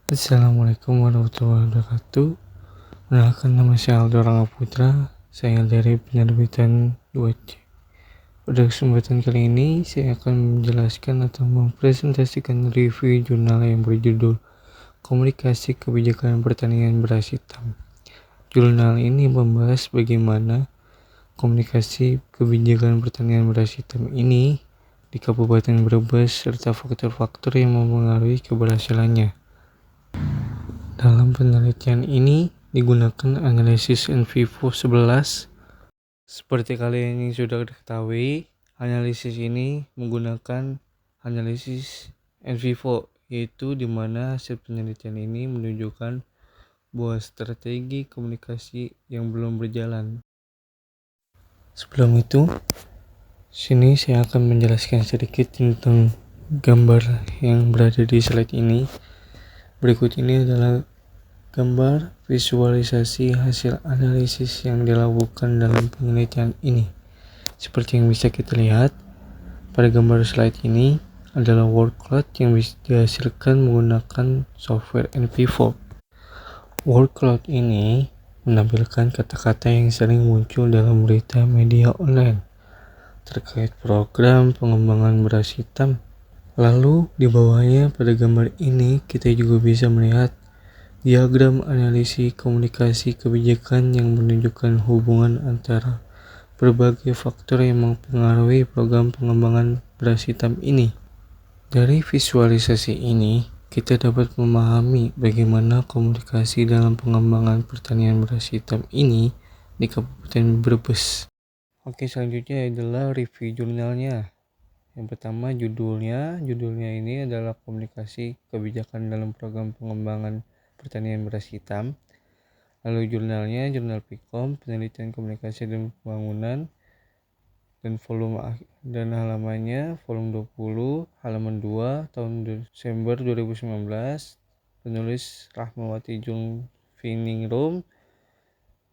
Assalamualaikum warahmatullahi wabarakatuh. Perkenalkan, nama saya Aldo Rangga Putra. Saya dari penerbitan 2C. Pada kesempatan kali ini, saya akan menjelaskan atau mempresentasikan review jurnal yang berjudul Komunikasi Kebijakan Pertanian Beras Hitam. Jurnal ini membahas bagaimana komunikasi kebijakan pertanian beras hitam ini di Kabupaten Brebes serta faktor-faktor yang mempengaruhi keberhasilannya. Dalam penelitian ini digunakan analisis in vivo 11. Seperti kalian yang sudah diketahui, analisis ini menggunakan analisis in vivo, yaitu di mana hasil penelitian ini menunjukkan bahwa strategi komunikasi yang belum berjalan. Sebelum itu, sini saya akan menjelaskan sedikit tentang gambar yang berada di slide ini. Berikut ini adalah gambar visualisasi hasil analisis yang dilakukan dalam penelitian ini. Seperti yang bisa kita lihat pada gambar slide ini adalah word cloud yang bisa dihasilkan menggunakan software in vivo. Word cloud ini menampilkan kata-kata yang sering muncul dalam berita media online terkait program pengembangan beras hitam. Lalu di bawahnya pada gambar ini kita juga bisa melihat diagram analisis komunikasi kebijakan yang menunjukkan hubungan antara berbagai faktor yang mempengaruhi program pengembangan beras hitam ini. Dari visualisasi ini, kita dapat memahami bagaimana komunikasi dalam pengembangan pertanian beras hitam ini di Kabupaten Brebes. Oke, selanjutnya adalah review jurnalnya. Yang pertama judulnya ini adalah komunikasi kebijakan dalam program pengembangan pertanian beras hitam. Lalu jurnalnya, jurnal PIKOM, penelitian komunikasi dan pembangunan, dan volume dan halamannya volume 20, halaman 2, tahun Desember 2019. Penulis Rahmawati Jungviningrum,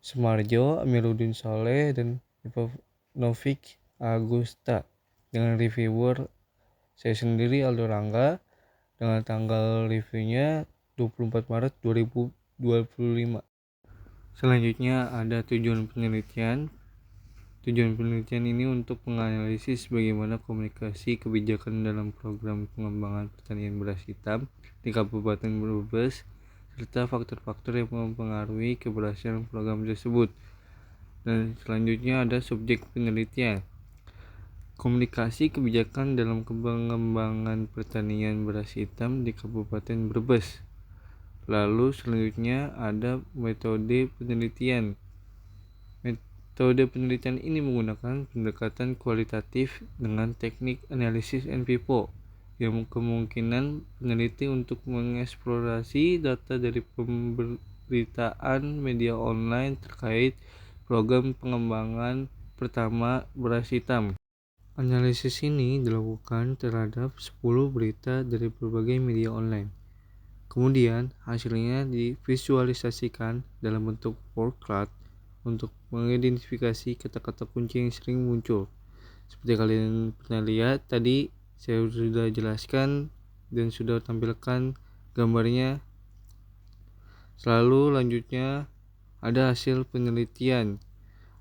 Sumarjo, Amiruddin Soleh, dan Ivanovic Agusta. Dengan reviewer saya sendiri, Aldo Rangga, dengan tanggal reviewnya 24 Maret 2025. Selanjutnya ada tujuan penelitian. Tujuan penelitian ini untuk menganalisis bagaimana komunikasi kebijakan dalam program pengembangan pertanian beras hitam di Kabupaten Brebes serta faktor-faktor yang mempengaruhi keberhasilan program tersebut. Dan selanjutnya ada subjek penelitian. Komunikasi kebijakan dalam pengembangan pertanian beras hitam di Kabupaten Brebes. Lalu selanjutnya ada metode penelitian. Metode penelitian ini menggunakan pendekatan kualitatif dengan teknik analisis in vivo yang kemungkinan peneliti untuk mengeksplorasi data dari pemberitaan media online terkait program pengembangan pertama beras hitam. Analisis ini dilakukan terhadap 10 berita dari berbagai media online. Kemudian hasilnya divisualisasikan dalam bentuk word cloud untuk mengidentifikasi kata-kata kunci yang sering muncul. Seperti kalian pernah lihat tadi, saya sudah jelaskan dan sudah tampilkan gambarnya. Selalu lanjutnya ada hasil penelitian.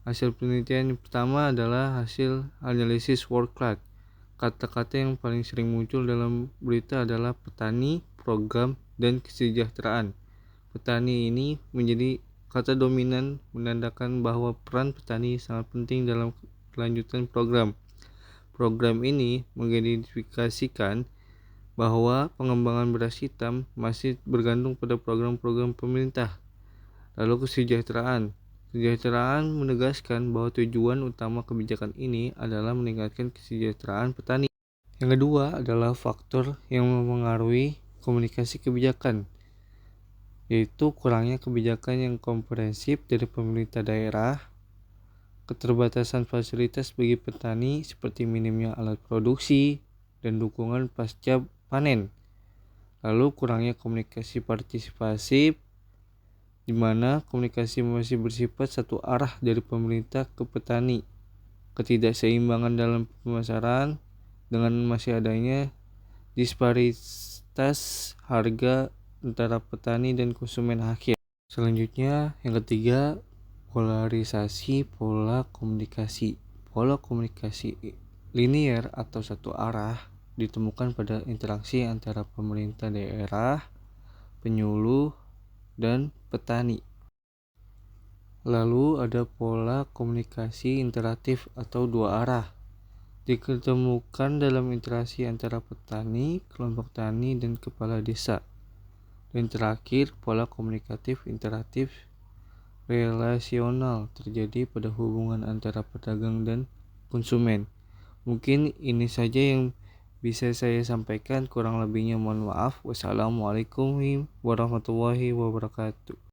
Hasil penelitian yang pertama adalah hasil analisis word cloud. Kata-kata yang paling sering muncul dalam berita adalah petani, program, dan kesejahteraan. Petani ini menjadi kata dominan menandakan bahwa peran petani sangat penting dalam kelanjutan program. Program ini mengidentifikasikan bahwa pengembangan beras hitam masih bergantung pada program-program pemerintah. Lalu kesejahteraan. Kesejahteraan menegaskan bahwa tujuan utama kebijakan ini adalah meningkatkan kesejahteraan petani. Yang kedua adalah faktor yang mempengaruhi komunikasi kebijakan, yaitu kurangnya kebijakan yang komprehensif dari pemerintah daerah, keterbatasan fasilitas bagi petani seperti minimnya alat produksi dan dukungan pasca panen. Lalu kurangnya komunikasi partisipasi, di mana komunikasi masih bersifat satu arah dari pemerintah ke petani, ketidakseimbangan dalam pemasaran dengan masih adanya disparitas harga antara petani dan konsumen akhir. Selanjutnya, yang ketiga, polarisasi pola komunikasi. Pola komunikasi linier atau satu arah ditemukan pada interaksi antara pemerintah daerah, penyuluh, dan petani. Lalu ada pola komunikasi interaktif atau dua arah. Ditemukan dalam interaksi antara petani, kelompok tani, dan kepala desa. Dan terakhir, pola komunikatif interaktif relasional terjadi pada hubungan antara pedagang dan konsumen. Mungkin ini saja yang bisa saya sampaikan, kurang lebihnya mohon maaf. Wassalamualaikum warahmatullahi wabarakatuh.